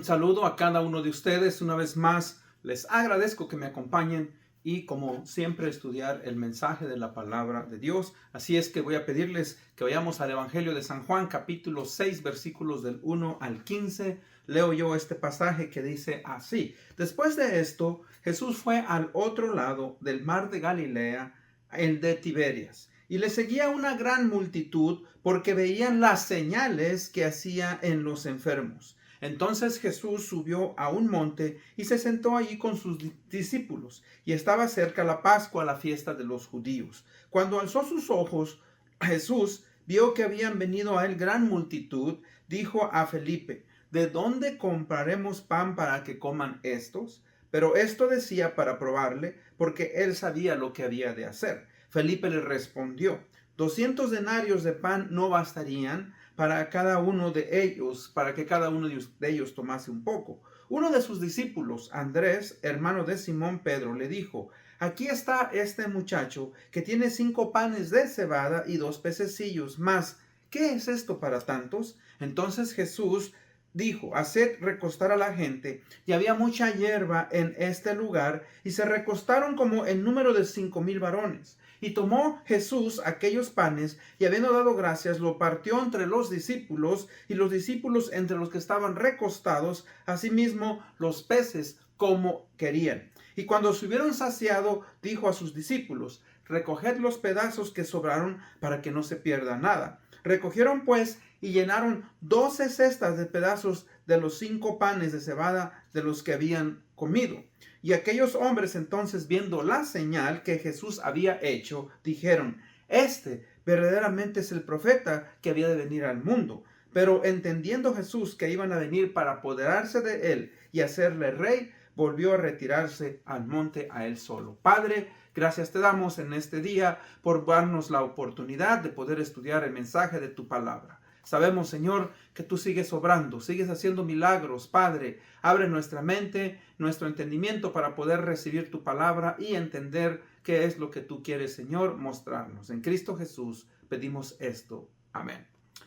Un saludo a cada uno de ustedes. Una vez más, les agradezco que me acompañen y como siempre estudiar el mensaje de la palabra de Dios. Así es que voy a pedirles que vayamos al Evangelio de San Juan, capítulo 6, versículos del 1 al 15. Leo yo este pasaje que dice así: Después de esto, Jesús fue al otro lado del mar de Galilea, el de Tiberias, y le seguía una gran multitud porque veían las señales que hacía en los enfermos. Entonces Jesús subió a un monte y se sentó allí con sus discípulos, y estaba cerca la Pascua, la fiesta de los judíos. Cuando alzó sus ojos, Jesús vio que habían venido a él gran multitud. Dijo a Felipe: ¿De dónde compraremos pan para que coman estos? Pero esto decía para probarle, porque él sabía lo que había de hacer. Felipe le respondió: 200 denarios de pan no bastarían para cada uno de ellos, para que cada uno de ellos tomase un poco. Uno de sus discípulos, Andrés, hermano de Simón Pedro, le dijo: Aquí está este muchacho que tiene 5 panes de cebada y 2 pececillos más. ¿Qué es esto para tantos? Entonces Jesús dijo: Haced recostar a la gente. Y había mucha hierba en este lugar, y se recostaron como en número de 5,000 varones. Y tomó Jesús aquellos panes, y habiendo dado gracias, lo partió entre los discípulos, y los discípulos entre los que estaban recostados, asimismo los peces como querían. Y cuando se hubieron saciado, dijo a sus discípulos: Recoged los pedazos que sobraron, para que no se pierda nada. Recogieron pues y llenaron 12 cestas de pedazos de los 5 panes de cebada de los que habían comido. Y aquellos hombres entonces, viendo la señal que Jesús había hecho, dijeron: Este verdaderamente es el profeta que había de venir al mundo. Pero entendiendo Jesús que iban a venir para apoderarse de él y hacerle rey, volvió a retirarse al monte a él solo. Padre, gracias te damos en este día por darnos la oportunidad de poder estudiar el mensaje de tu palabra. Sabemos, Señor, que tú sigues obrando, sigues haciendo milagros. Padre, abre nuestra mente, nuestro entendimiento para poder recibir tu palabra y entender qué es lo que tú quieres, Señor, mostrarnos. En Cristo Jesús pedimos esto. Amén.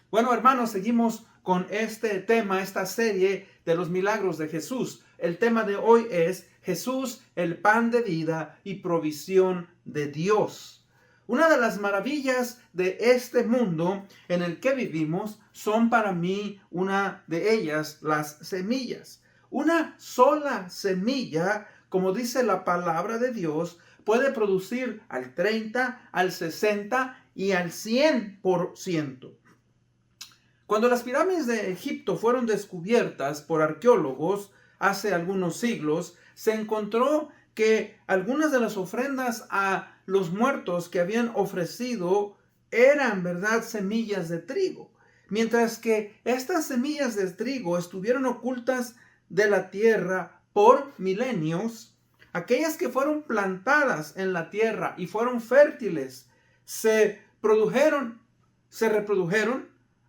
Bueno, hermanos, seguimos con este tema, esta serie de los milagros de Jesús. El tema de hoy es Jesús, el pan de vida y provisión de Dios. Una de las maravillas de este mundo en el que vivimos son para mí, una de ellas, las semillas. Una sola semilla, como dice la palabra de Dios, puede producir al 30, al 60 y al 100%. Cuando las pirámides de Egipto fueron descubiertas por arqueólogos hace algunos siglos, se encontró que algunas de las ofrendas a los muertos que habían ofrecido eran, ¿verdad?, semillas de trigo. Mientras que estas semillas de trigo estuvieron ocultas de la tierra por milenios, aquellas que fueron plantadas en la tierra y fueron fértiles, se reprodujeron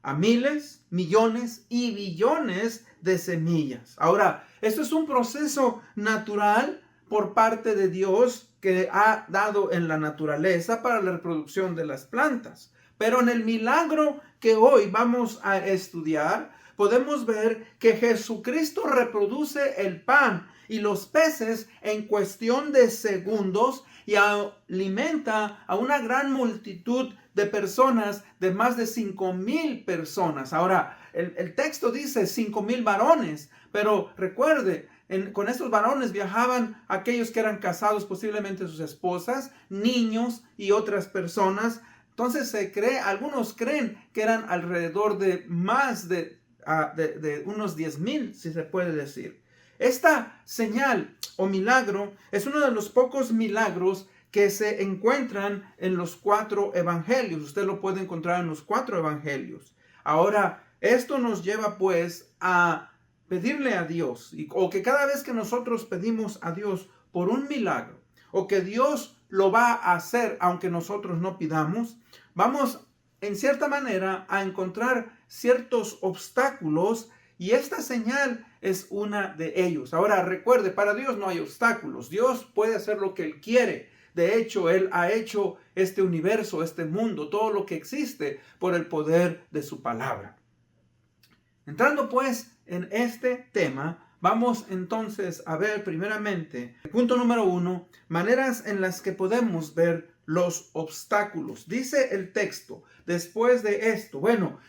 a miles, millones y billones de semillas. Ahora, esto es un proceso natural por parte de Dios que ha dado en la naturaleza para la reproducción de las plantas. Pero en el milagro que hoy vamos a estudiar, podemos ver que Jesucristo reproduce el pan y los peces en cuestión de segundos y alimenta a una gran multitud de personas, de más de 5,000 personas. Ahora, el texto dice 5,000 varones, pero recuerde, con estos varones viajaban aquellos que eran casados, posiblemente sus esposas, niños y otras personas. Entonces algunos creen que eran alrededor de más de unos 10,000, si se puede decir. Esta señal o milagro es uno de los pocos milagros que se encuentran en los 4 evangelios. Usted lo puede encontrar en los 4 evangelios. Ahora, esto nos lleva pues a pedirle a Dios, o que cada vez que nosotros pedimos a Dios por un milagro, o que Dios lo va a hacer aunque nosotros no pidamos, vamos en cierta manera a encontrar ciertos obstáculos, y esta señal es una de ellos. Ahora recuerde, para Dios no hay obstáculos. Dios puede hacer lo que Él quiere. De hecho, Él ha hecho este universo, este mundo, todo lo que existe por el poder de su palabra. Entrando pues en este tema, vamos entonces a ver primeramente, punto número 1, maneras en las que podemos ver los obstáculos. Dice el texto, después de esto,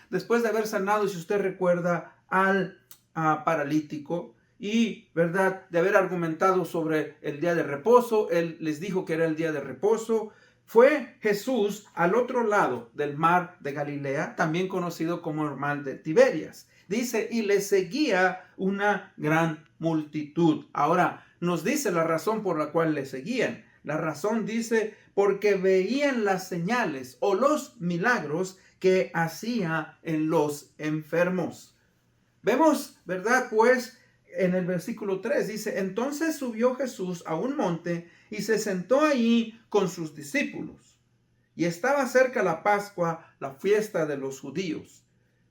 después de haber sanado, si usted recuerda, al paralítico y, ¿verdad?, de haber argumentado sobre el día de reposo, él les dijo que era el día de reposo. Fue Jesús al otro lado del mar de Galilea, también conocido como el mar de Tiberias. Dice, y le seguía una gran multitud. Ahora, nos dice la razón por la cual le seguían. La razón dice, porque veían las señales o los milagros que hacía en los enfermos. Vemos, ¿verdad? Pues en el versículo 3 dice, entonces subió Jesús a un monte y se sentó allí con sus discípulos. Y estaba cerca la Pascua, la fiesta de los judíos.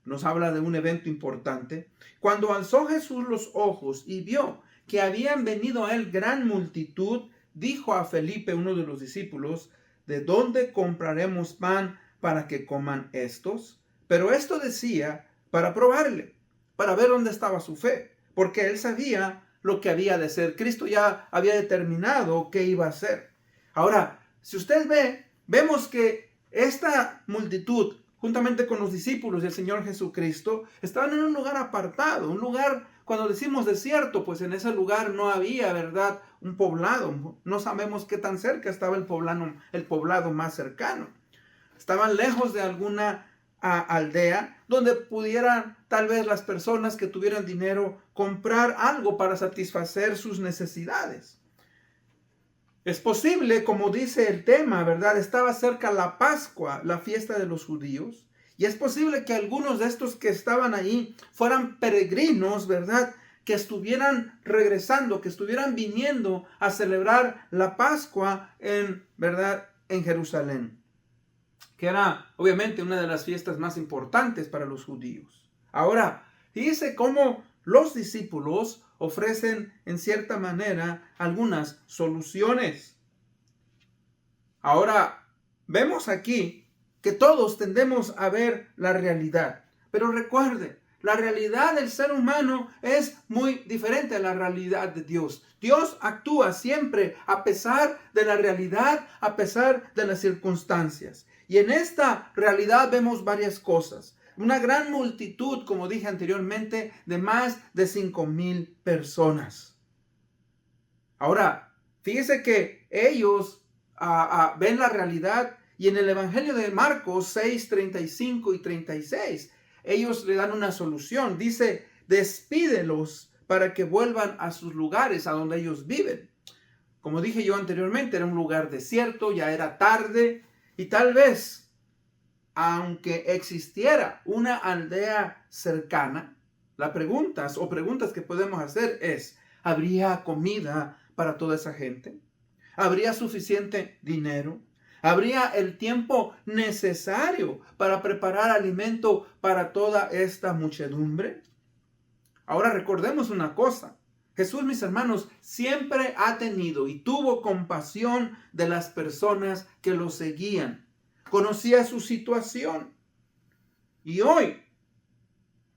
Nos habla de un evento importante. Cuando alzó Jesús los ojos y vio que habían venido a él gran multitud, dijo a Felipe, uno de los discípulos, ¿de dónde compraremos pan para que coman estos? Pero esto decía para probarle, para ver dónde estaba su fe, porque él sabía lo que había de ser. Cristo ya había determinado qué iba a hacer. Ahora, si usted vemos que esta multitud, juntamente con los discípulos del Señor Jesucristo, estaban en un lugar apartado, un lugar, cuando decimos desierto, pues en ese lugar no había, ¿verdad?, un poblado. No sabemos qué tan cerca estaba el poblado más cercano. Estaban lejos de alguna aldea donde pudieran tal vez las personas que tuvieran dinero comprar algo para satisfacer sus necesidades. Es posible, como dice el tema, ¿verdad? Estaba cerca la Pascua, la fiesta de los judíos. Y es posible que algunos de estos que estaban ahí fueran peregrinos, ¿verdad?, que estuvieran regresando, que estuvieran viniendo a celebrar la Pascua ¿verdad?, en Jerusalén, que era obviamente una de las fiestas más importantes para los judíos. Ahora, fíjese cómo los discípulos ofrecen en cierta manera algunas soluciones. Ahora, vemos aquí que todos tendemos a ver la realidad. Pero recuerde, la realidad del ser humano es muy diferente a la realidad de Dios. Dios actúa siempre a pesar de la realidad, a pesar de las circunstancias. Y en esta realidad vemos varias cosas. Una gran multitud, como dije anteriormente, de más de 5,000 personas. Ahora, fíjese que ellos ven la realidad y en el Evangelio de Marcos 6, 35 y 36, ellos le dan una solución. Dice, despídelos para que vuelvan a sus lugares, a donde ellos viven. Como dije yo anteriormente, era un lugar desierto, ya era tarde y tal vez, aunque existiera una aldea cercana, las preguntas que podemos hacer es, ¿habría comida para toda esa gente? ¿Habría suficiente dinero? ¿Habría el tiempo necesario para preparar alimento para toda esta muchedumbre? Ahora recordemos una cosa. Jesús, mis hermanos, siempre ha tenido y tuvo compasión de las personas que lo seguían. Conocía su situación. Y hoy,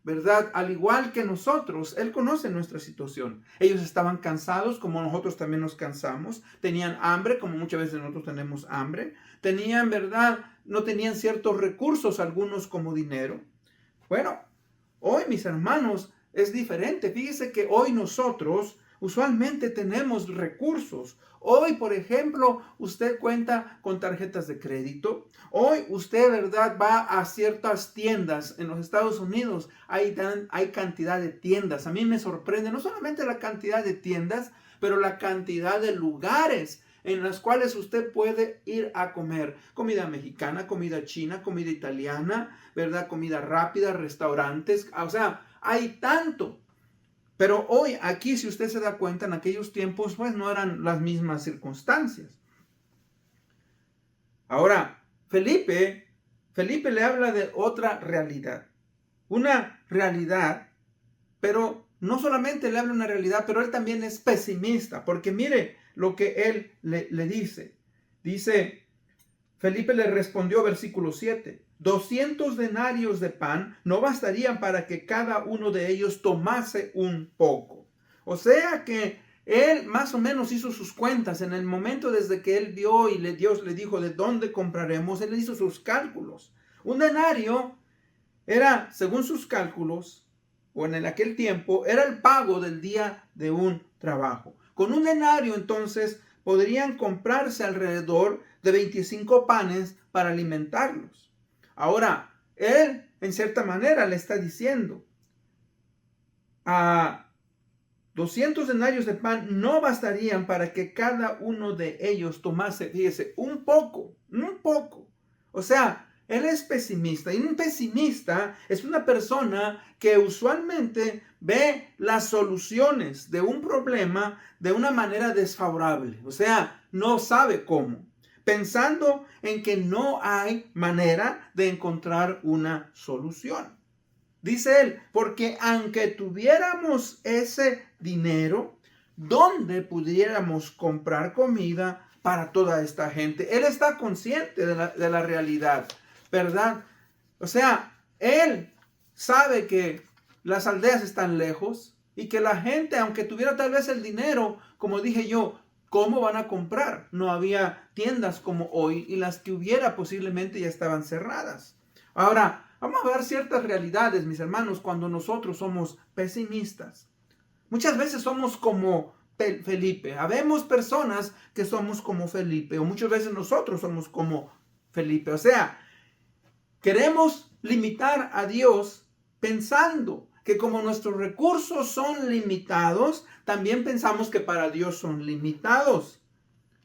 ¿verdad?, al igual que nosotros, Él conoce nuestra situación. Ellos estaban cansados, como nosotros también nos cansamos. Tenían hambre, como muchas veces nosotros tenemos hambre. Tenían, ¿verdad?, no tenían ciertos recursos, algunos como dinero. Bueno, hoy, mis hermanos, es diferente. Fíjese que hoy nosotros usualmente tenemos recursos. Hoy, por ejemplo, usted cuenta con tarjetas de crédito. Hoy usted, ¿verdad?, va a ciertas tiendas en los Estados Unidos. Hay cantidad de tiendas. A mí me sorprende no solamente la cantidad de tiendas, pero la cantidad de lugares en las cuales usted puede ir a comer. Comida mexicana, comida china, comida italiana, ¿verdad?, comida rápida, restaurantes. O sea, hay tanto. Pero hoy aquí, si usted se da cuenta, en aquellos tiempos pues no eran las mismas circunstancias. Ahora, Felipe le habla de otra realidad. Una realidad, pero no solamente le habla de una realidad, pero él también es pesimista. Porque mire lo que él le dice. Dice, Felipe le respondió, versículo 7. 200 denarios de pan no bastarían para que cada uno de ellos tomase un poco. O sea que él más o menos hizo sus cuentas en el momento desde que él vio y Dios le dijo de dónde compraremos. Él hizo sus cálculos. Un denario era, según sus cálculos, o en aquel tiempo, era el pago del día de un trabajo. Con un denario entonces podrían comprarse alrededor de 25 panes para alimentarlos. Ahora, él en cierta manera le está diciendo, a 200 denarios de pan no bastarían para que cada uno de ellos tomase, fíjese, un poco. O sea, él es pesimista, y un pesimista es una persona que usualmente ve las soluciones de un problema de una manera desfavorable. O sea, no sabe cómo, pensando en que no hay manera de encontrar una solución. Dice él, porque aunque tuviéramos ese dinero, ¿dónde pudiéramos comprar comida para toda esta gente? Él está consciente de la realidad, ¿verdad? O sea, él sabe que las aldeas están lejos y que la gente, aunque tuviera tal vez el dinero, como dije yo, ¿cómo van a comprar? No había tiendas como hoy y las que hubiera posiblemente ya estaban cerradas. Ahora, vamos a ver ciertas realidades, mis hermanos, cuando nosotros somos pesimistas. Muchas veces somos como Felipe. Habemos personas que somos como Felipe, o muchas veces nosotros somos como Felipe. O sea, queremos limitar a Dios pensando que como nuestros recursos son limitados, también pensamos que para Dios son limitados.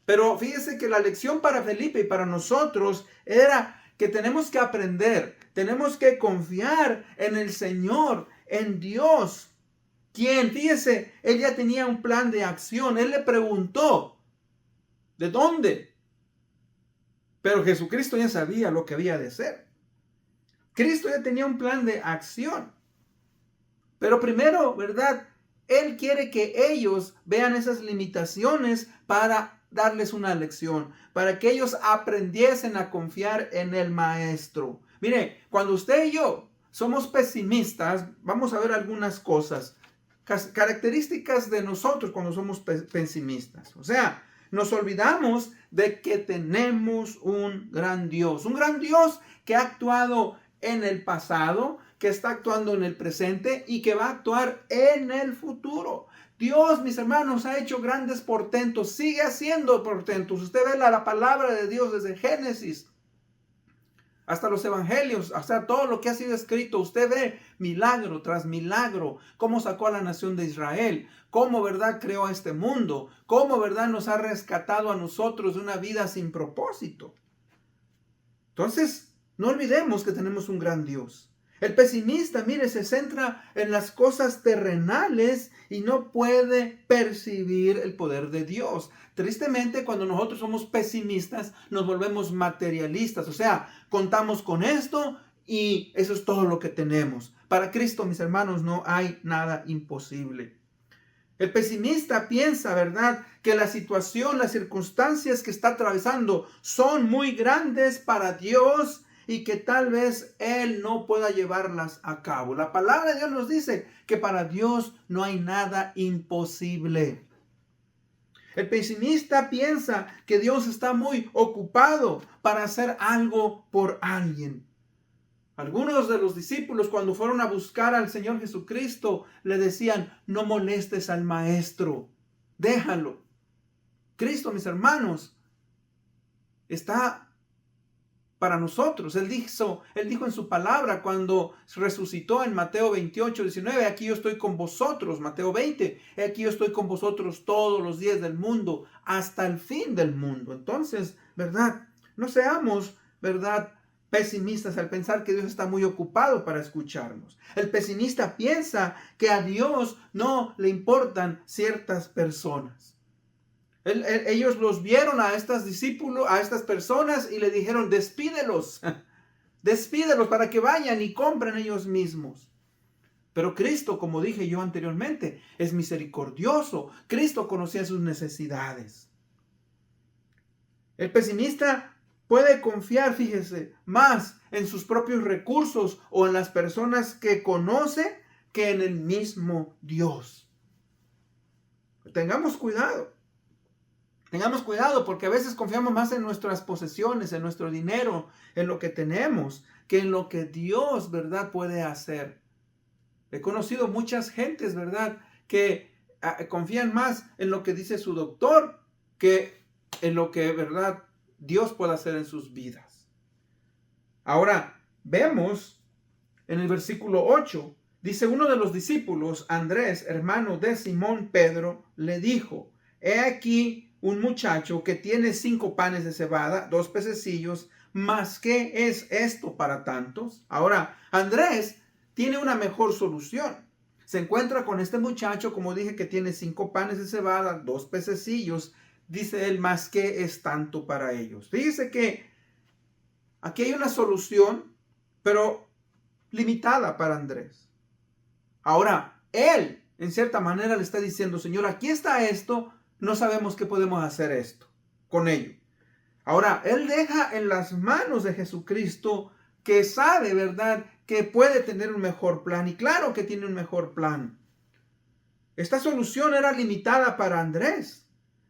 Pero fíjese que la lección para Felipe y para nosotros era que tenemos que aprender, tenemos que confiar en el Señor, en Dios, quien, fíjese, él ya tenía un plan de acción. Él le preguntó, ¿de dónde? Pero Jesucristo ya sabía lo que había de hacer. Cristo ya tenía un plan de acción. Pero primero, ¿verdad? Él quiere que ellos vean esas limitaciones para darles una lección, para que ellos aprendiesen a confiar en el Maestro. Mire, cuando usted y yo somos pesimistas, vamos a ver algunas cosas, características de nosotros cuando somos pesimistas. O sea, nos olvidamos de que tenemos un gran Dios que ha actuado en el pasado, que está actuando en el presente y que va a actuar en el futuro. Dios, mis hermanos, ha hecho grandes portentos, sigue haciendo portentos. Usted ve la palabra de Dios desde Génesis hasta los evangelios, hasta todo lo que ha sido escrito. Usted ve milagro tras milagro, cómo sacó a la nación de Israel, cómo, verdad, creó este mundo, cómo, verdad, nos ha rescatado a nosotros de una vida sin propósito. Entonces, no olvidemos que tenemos un gran Dios. El pesimista, mire, se centra en las cosas terrenales y no puede percibir el poder de Dios. Tristemente, cuando nosotros somos pesimistas, nos volvemos materialistas. O sea, contamos con esto y eso es todo lo que tenemos. Para Cristo, mis hermanos, no hay nada imposible. El pesimista piensa, ¿verdad?, que la situación, las circunstancias que está atravesando son muy grandes para Dios y que tal vez Él no pueda llevarlas a cabo. La palabra de Dios nos dice que para Dios no hay nada imposible. El pesimista piensa que Dios está muy ocupado para hacer algo por alguien. Algunos de los discípulos, cuando fueron a buscar al Señor Jesucristo, le decían, no molestes al Maestro, déjalo. Cristo, mis hermanos, está para nosotros. Él dijo en su palabra cuando resucitó en Mateo 28, 19, aquí yo estoy con vosotros, Mateo 20, aquí yo estoy con vosotros todos los días del mundo, hasta el fin del mundo. Entonces, ¿verdad? No seamos, ¿verdad?, pesimistas al pensar que Dios está muy ocupado para escucharnos. El pesimista piensa que a Dios no le importan ciertas personas. Ellos los vieron a estos discípulos, a estas personas y le dijeron, despídelos para que vayan y compren ellos mismos. Pero Cristo, como dije yo anteriormente, es misericordioso. Cristo conocía sus necesidades. El pesimista puede confiar, fíjese, más en sus propios recursos o en las personas que conoce que en el mismo Dios. Tengamos cuidado. Tengamos cuidado porque a veces confiamos más en nuestras posesiones, en nuestro dinero, en lo que tenemos, que en lo que Dios, ¿verdad?, puede hacer. He conocido muchas gentes, ¿verdad?, que confían más en lo que dice su doctor que en lo que, ¿verdad?, Dios puede hacer en sus vidas. Ahora, vemos en el versículo 8, dice: uno de los discípulos, Andrés, hermano de Simón Pedro, le dijo: he aquí un muchacho que tiene 5 panes de cebada, 2 pececillos, ¿mas qué es esto para tantos? Ahora, Andrés tiene una mejor solución. Se encuentra con este muchacho, como dije, que tiene 5 panes de cebada, 2 pececillos. Dice él: ¿más qué es tanto para ellos? Dice que aquí hay una solución, pero limitada para Andrés. Ahora, él, en cierta manera, le está diciendo: Señor, aquí está esto, no sabemos qué podemos hacer esto con ello. Ahora, él deja en las manos de Jesucristo, que sabe, ¿verdad?, que puede tener un mejor plan. Y claro que tiene un mejor plan. Esta solución era limitada para Andrés,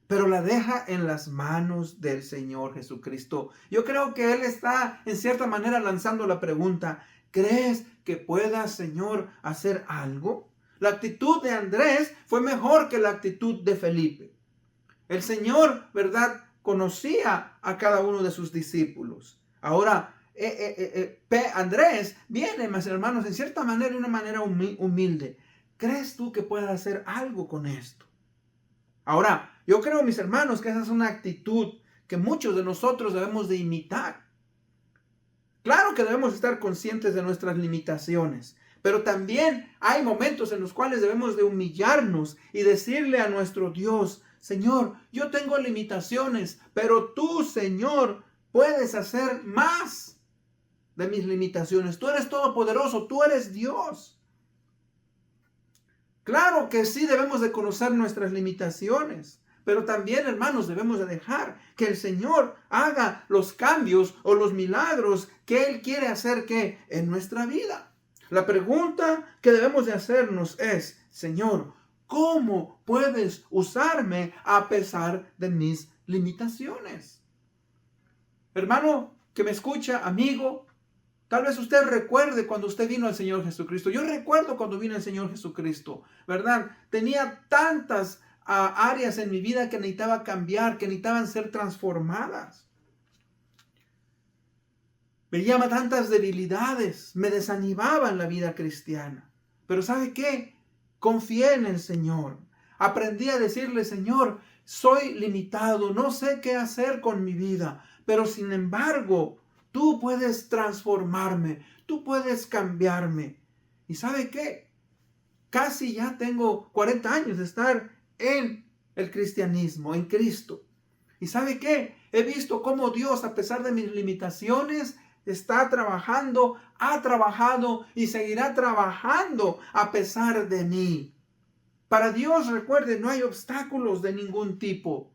pero la deja en las manos del Señor Jesucristo. Yo creo que él está, en cierta manera, lanzando la pregunta: ¿crees que pueda, Señor, hacer algo? La actitud de Andrés fue mejor que la actitud de Felipe. El Señor, ¿verdad?, conocía a cada uno de sus discípulos. Ahora, Andrés viene, mis hermanos, en cierta manera, de una manera humilde. ¿Crees tú que puedas hacer algo con esto? Ahora, yo creo, mis hermanos, que esa es una actitud que muchos de nosotros debemos de imitar. Claro que debemos estar conscientes de nuestras limitaciones, pero también hay momentos en los cuales debemos de humillarnos y decirle a nuestro Dios: Señor, yo tengo limitaciones, pero tú, Señor, puedes hacer más de mis limitaciones. Tú eres todopoderoso, tú eres Dios. Claro que sí, debemos de conocer nuestras limitaciones, pero también, hermanos, debemos de dejar que el Señor haga los cambios o los milagros que Él quiere hacer en nuestra vida. La pregunta que debemos de hacernos es: Señor, ¿cómo puedes usarme a pesar de mis limitaciones? Hermano que me escucha, amigo, tal vez usted recuerde cuando usted vino al Señor Jesucristo. Yo recuerdo cuando vino el Señor Jesucristo, ¿verdad? Tenía tantas áreas en mi vida que necesitaba cambiar, que necesitaban ser transformadas. Veía tantas debilidades, me desanimaba en la vida cristiana. Pero ¿sabe qué? Confié en el Señor. Aprendí a decirle: Señor, soy limitado, no sé qué hacer con mi vida, pero sin embargo, tú puedes transformarme, tú puedes cambiarme. ¿Y sabe qué? Casi ya tengo 40 años de estar en el cristianismo, en Cristo. ¿Y sabe qué? He visto cómo Dios, a pesar de mis limitaciones, está trabajando, ha trabajado y seguirá trabajando a pesar de mí. Para Dios, recuerde, no hay obstáculos de ningún tipo.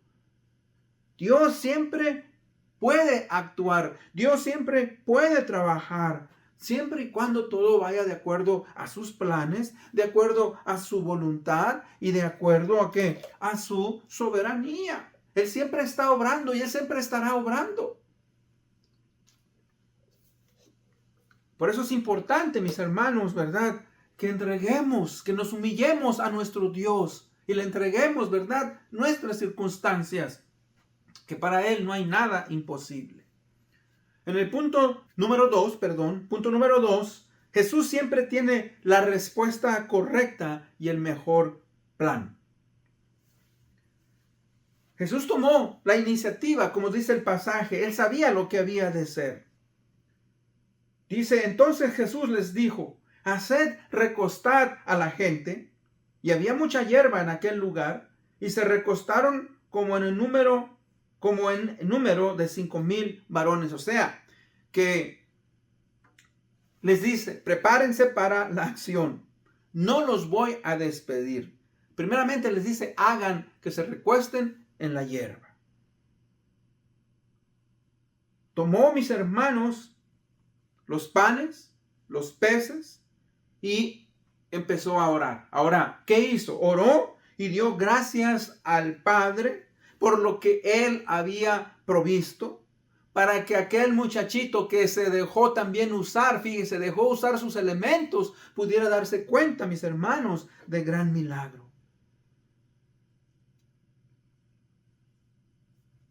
Dios siempre puede actuar. Dios siempre puede trabajar. Siempre y cuando todo vaya de acuerdo a sus planes, de acuerdo a su voluntad y de acuerdo a ¿qué? A su soberanía. Él siempre está obrando y Él siempre estará obrando. Por eso es importante, mis hermanos, ¿verdad?, que entreguemos, que nos humillemos a nuestro Dios y le entreguemos, ¿verdad?, nuestras circunstancias, que para Él no hay nada imposible. En el punto número 2, Jesús siempre tiene la respuesta correcta y el mejor plan. Jesús tomó la iniciativa, como dice el pasaje. Él sabía lo que había de ser. Dice: entonces Jesús les dijo: haced recostar a la gente. Y había mucha hierba en aquel lugar, y se recostaron como en número de 5,000 varones. O sea, que les dice: prepárense para la acción. No los voy a despedir. Primeramente les dice: hagan que se recuesten en la hierba. tomó, mis hermanos, los panes, los peces y empezó a orar. Ahora, ¿qué hizo? Oró y dio gracias al Padre por lo que él había provisto, para que aquel muchachito que se dejó también usar, fíjese, dejó usar sus elementos, pudiera darse cuenta, mis hermanos, del gran milagro.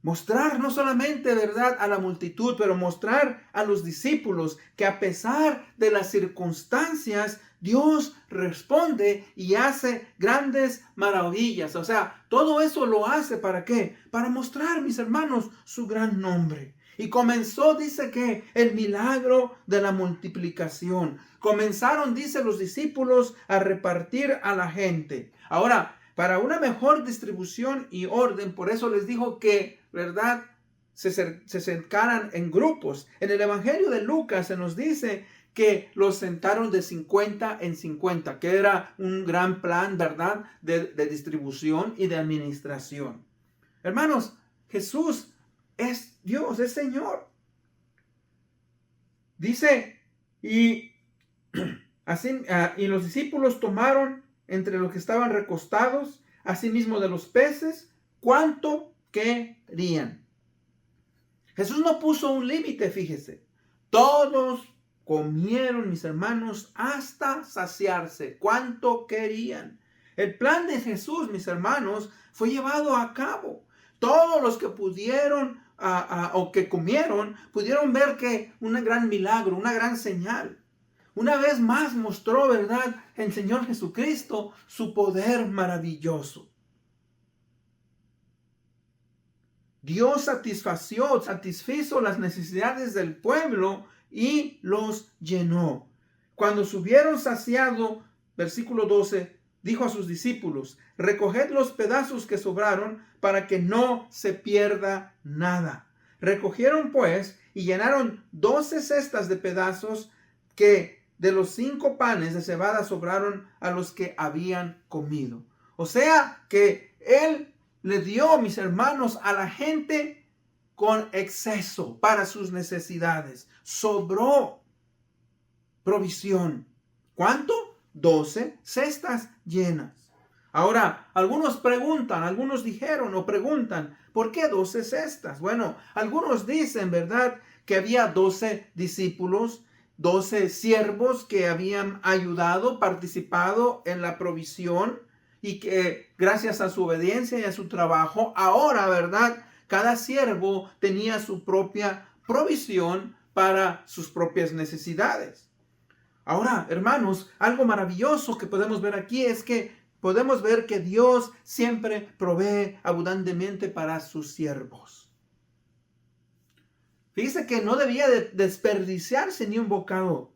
Mostrar no solamente, ¿verdad?, a la multitud, pero mostrar a los discípulos que a pesar de las circunstancias, Dios responde y hace grandes maravillas. O sea, todo eso lo hace, ¿para qué? Para mostrar, mis hermanos, su gran nombre. Y comenzó, dice que, el milagro de la multiplicación. Comenzaron, dice, los discípulos a repartir a la gente. Ahora, para una mejor distribución y orden, por eso les dijo que, ¿verdad?, se sentaran en grupos. En el Evangelio de Lucas se nos dice que los sentaron de 50 en 50, que era un gran plan, ¿verdad?, de distribución y de administración. Hermanos, Jesús es Dios, es Señor. Dice, y los discípulos tomaron entre los que estaban recostados, asimismo de los peces, cuánto querían. Jesús no puso un límite, fíjese. Todos comieron, mis hermanos, hasta saciarse. Cuánto querían. El plan de Jesús, mis hermanos, fue llevado a cabo. Todos los que pudieron o que comieron, pudieron ver que un gran milagro, una gran señal. Una vez más mostró, ¿verdad?, el Señor Jesucristo su poder maravilloso. Dios satisfizo las necesidades del pueblo y los llenó. Cuando se hubieron saciado, versículo 12, dijo a sus discípulos, recoged los pedazos que sobraron para que no se pierda nada. Recogieron pues y llenaron 12 cestas de pedazos que de los 5 panes de cebada sobraron a los que habían comido. O sea que Él le dio, mis hermanos, a la gente con exceso para sus necesidades. Sobró provisión. ¿Cuánto? 12 cestas llenas. Ahora, algunos dijeron o preguntan, ¿por qué 12 cestas? Bueno, algunos dicen, ¿verdad?, que había 12 discípulos, 12 siervos que habían ayudado, participado en la provisión y que gracias a su obediencia y a su trabajo, ahora, ¿verdad?, cada siervo tenía su propia provisión para sus propias necesidades. Ahora, hermanos, algo maravilloso que podemos ver aquí es que podemos ver que Dios siempre provee abundantemente para sus siervos. Fíjese que no debía de desperdiciarse ni un bocado,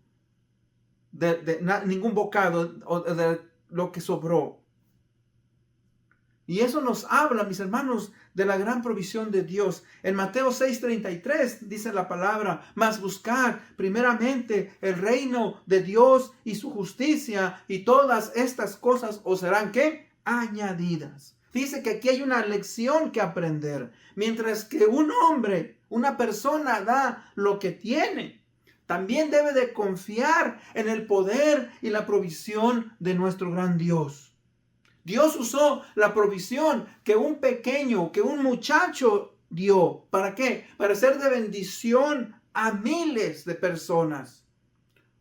ningún bocado de lo que sobró. Y eso nos habla, mis hermanos, de la gran provisión de Dios. En Mateo 6:33 dice la palabra, mas buscad primeramente el reino de Dios y su justicia, y todas estas cosas os serán, ¿qué?, añadidas. Dice que aquí hay una lección que aprender. Mientras que un hombre, una persona da lo que tiene, también debe de confiar en el poder y la provisión de nuestro gran Dios. Dios usó la provisión que un muchacho dio. ¿Para qué? Para ser de bendición a miles de personas.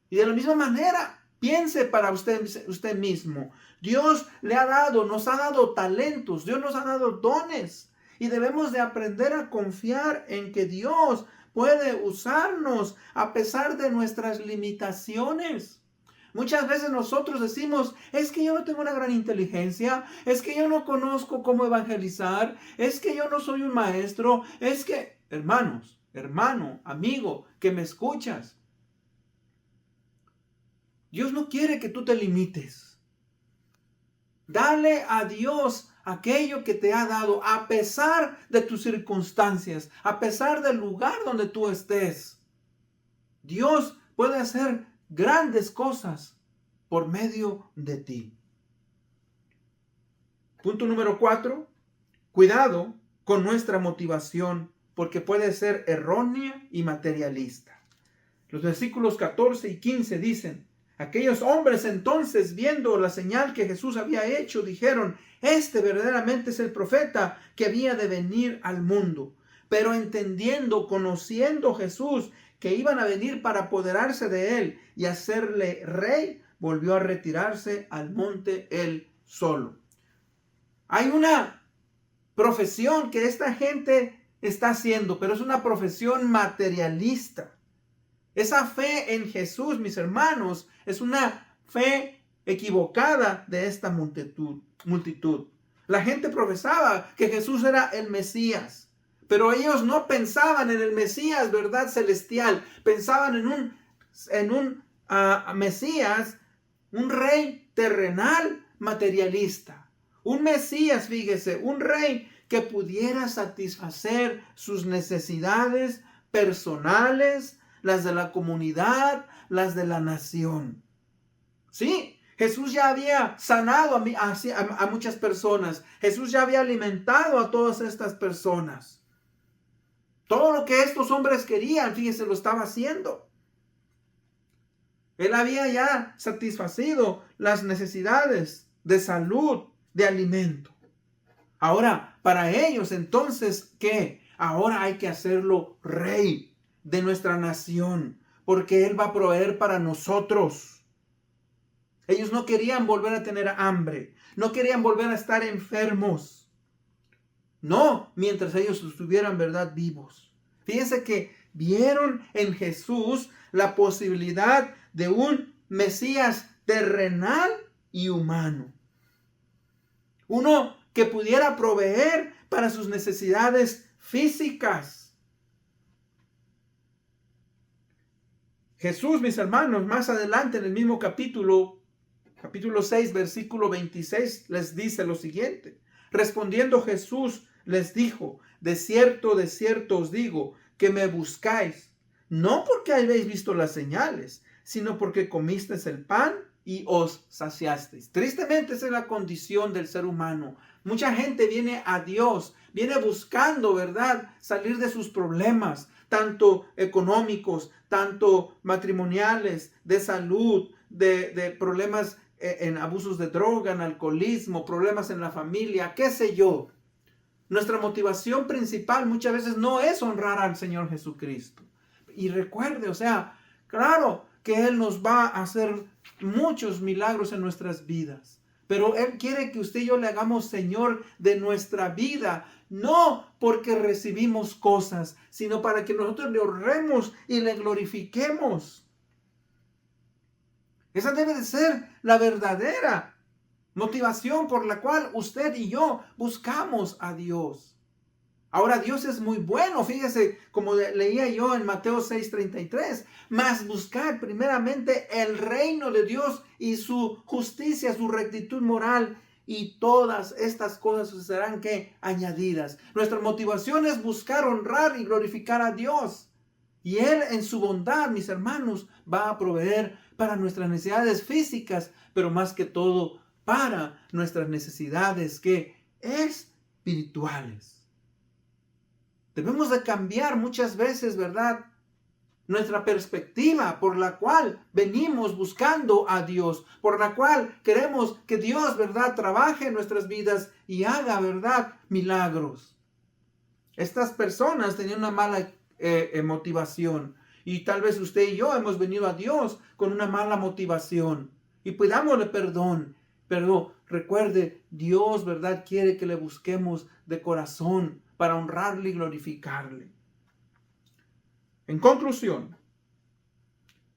Y de la misma manera, piense para usted mismo. Dios nos ha dado talentos, Dios nos ha dado dones. Y debemos de aprender a confiar en que Dios puede usarnos a pesar de nuestras limitaciones. Muchas veces nosotros decimos, es que yo no tengo una gran inteligencia, es que yo no conozco cómo evangelizar, es que yo no soy un maestro, es que, hermano, amigo, que me escuchas, Dios no quiere que tú te limites. Dale a Dios aquello que te ha dado, a pesar de tus circunstancias, a pesar del lugar donde tú estés. Dios puede hacer grandes cosas por medio de ti. Punto número 4. Cuidado con nuestra motivación porque puede ser errónea y materialista. Los versículos 14 y 15 dicen: aquellos hombres entonces, viendo la señal que Jesús había hecho, dijeron: este verdaderamente es el profeta que había de venir al mundo. Pero entendiendo, conociendo Jesús que iban a venir para apoderarse de él y hacerle rey, volvió a retirarse al monte él solo. Hay una profesión que esta gente está haciendo, pero es una profesión materialista. Esa fe en Jesús, mis hermanos, es una fe equivocada de esta multitud. La gente profesaba que Jesús era el Mesías, pero ellos no pensaban en el Mesías, ¿verdad? Celestial. Pensaban en un Mesías, un rey terrenal materialista. Un Mesías, fíjese, un rey que pudiera satisfacer sus necesidades personales, las de la comunidad, las de la nación. Sí, Jesús ya había sanado a muchas personas. Jesús ya había alimentado a todas estas personas. Todo lo que estos hombres querían, fíjese, lo estaba haciendo. Él había ya satisfacido las necesidades de salud, de alimento. Ahora, para ellos, entonces, ¿qué? Ahora hay que hacerlo rey de nuestra nación, porque Él va a proveer para nosotros. Ellos no querían volver a tener hambre, no querían volver a estar enfermos. No, mientras ellos estuvieran, ¿verdad?, vivos. Fíjense que vieron en Jesús la posibilidad de un Mesías terrenal y humano. Uno que pudiera proveer para sus necesidades físicas. Jesús, mis hermanos, más adelante en el mismo capítulo 6, versículo 26, les dice lo siguiente. Respondiendo Jesús les dijo: de cierto os digo, que me buscáis, no porque habéis visto las señales, sino porque comisteis el pan y os saciasteis. Tristemente esa es la condición del ser humano. Mucha gente viene a Dios, viene buscando, ¿verdad?, salir de sus problemas, tanto económicos, tanto matrimoniales, de salud, de problemas en abusos de droga, en alcoholismo, problemas en la familia, qué sé yo. Nuestra motivación principal muchas veces no es honrar al Señor Jesucristo. Y recuerde, claro que Él nos va a hacer muchos milagros en nuestras vidas. Pero Él quiere que usted y yo le hagamos Señor de nuestra vida. No porque recibimos cosas, sino para que nosotros le honremos y le glorifiquemos. Esa debe de ser la verdadera motivación por la cual usted y yo buscamos a Dios. Ahora, Dios es muy bueno, fíjese, como leía yo en Mateo 6:33, mas buscar primeramente el reino de Dios y su justicia, su rectitud moral, y todas estas cosas serán añadidas. Nuestra motivación es buscar, honrar y glorificar a Dios. Y Él en su bondad, mis hermanos, va a proveer para nuestras necesidades físicas, pero más que todo para nuestras necesidades espirituales. Debemos de cambiar muchas veces, ¿verdad?, nuestra perspectiva por la cual venimos buscando a Dios, por la cual queremos que Dios, ¿verdad?, trabaje en nuestras vidas y haga, ¿verdad?, milagros. Estas personas tenían una mala motivación, y tal vez usted y yo hemos venido a Dios con una mala motivación, y pidámosle perdón. Pero recuerde, Dios, ¿verdad?, quiere que le busquemos de corazón para honrarle y glorificarle. En conclusión,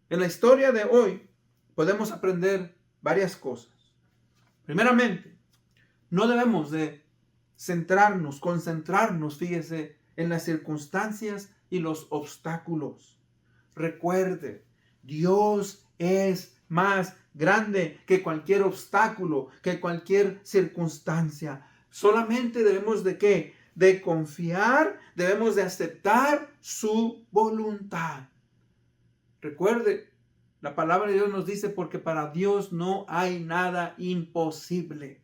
en la historia de hoy podemos aprender varias cosas. Primeramente, no debemos de concentrarnos, fíjese, en las circunstancias y los obstáculos. Recuerde, Dios es más grande que cualquier obstáculo, que cualquier circunstancia. Solamente debemos de confiar, debemos de aceptar su voluntad. Recuerde, la palabra de Dios nos dice: porque para Dios no hay nada imposible.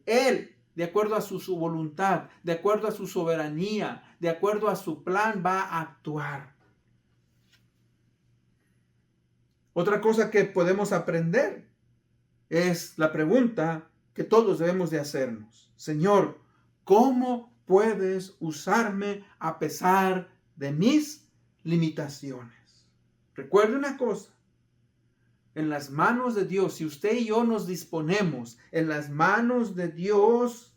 Él de acuerdo a su voluntad, de acuerdo a su soberanía, de acuerdo a su plan, va a actuar. Otra cosa que podemos aprender es la pregunta que todos debemos de hacernos. Señor, ¿cómo puedes usarme a pesar de mis limitaciones? Recuerde una cosa. En las manos de Dios, si usted y yo nos disponemos en las manos de Dios,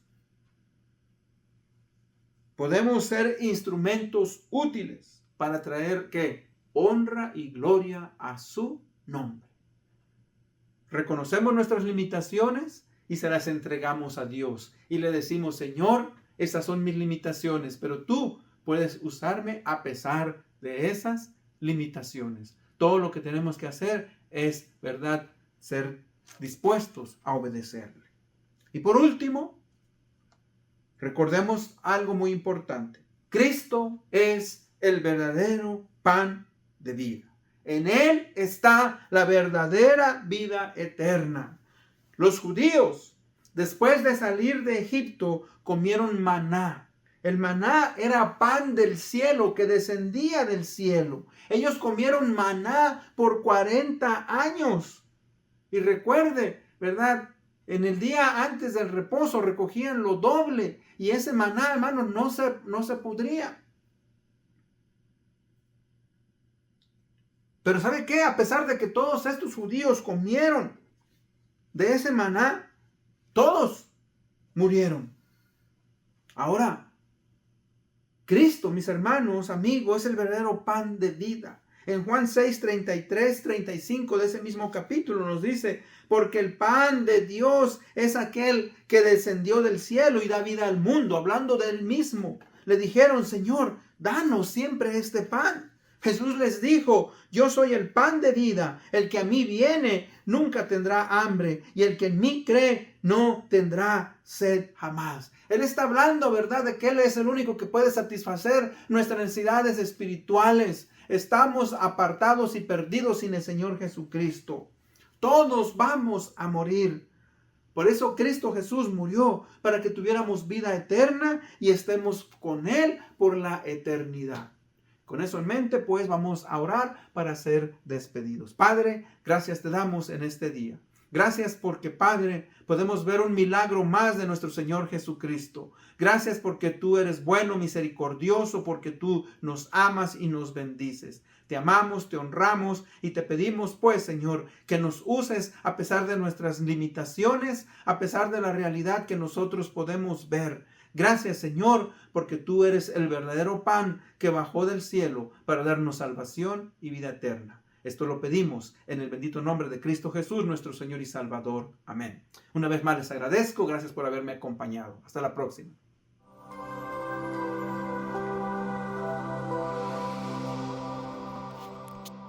podemos ser instrumentos útiles para traer ¿qué? Honra y gloria a su nombre. Reconocemos nuestras limitaciones y se las entregamos a Dios. Y le decimos, Señor, esas son mis limitaciones, pero tú puedes usarme a pesar de esas limitaciones. Todo lo que tenemos que hacer es, ¿verdad?, ser dispuestos a obedecerle. Y por último, recordemos algo muy importante. Cristo es el verdadero pan de vida. En Él está la verdadera vida eterna. Los judíos, después de salir de Egipto, comieron maná. El maná era pan del cielo que descendía del cielo. Ellos comieron maná por 40 años. Y recuerde, ¿verdad? En el día antes del reposo recogían lo doble. Y ese maná, hermanos, no se pudría. Pero ¿sabe qué? A pesar de que todos estos judíos comieron de ese maná, todos murieron. Ahora, Cristo, mis hermanos, amigos, es el verdadero pan de vida. En Juan 6, 33, 35 de ese mismo capítulo nos dice, porque el pan de Dios es aquel que descendió del cielo y da vida al mundo. Hablando de él mismo, le dijeron, Señor, danos siempre este pan. Jesús les dijo, yo soy el pan de vida, el que a mí viene nunca tendrá hambre y el que en mí cree no tendrá sed jamás. Él está hablando, ¿verdad?, de que Él es el único que puede satisfacer nuestras necesidades espirituales. Estamos apartados y perdidos sin el Señor Jesucristo. Todos vamos a morir. Por eso Cristo Jesús murió, para que tuviéramos vida eterna y estemos con Él por la eternidad. Con eso en mente, pues vamos a orar para ser despedidos. Padre, gracias te damos en este día. Gracias porque, Padre, podemos ver un milagro más de nuestro Señor Jesucristo. Gracias porque tú eres bueno, misericordioso, porque tú nos amas y nos bendices. Te amamos, te honramos y te pedimos, pues, Señor, que nos uses a pesar de nuestras limitaciones, a pesar de la realidad que nosotros podemos ver. Gracias, Señor, porque tú eres el verdadero pan que bajó del cielo para darnos salvación y vida eterna. Esto lo pedimos en el bendito nombre de Cristo Jesús, nuestro Señor y Salvador. Amén. Una vez más les agradezco. Gracias por haberme acompañado. Hasta la próxima.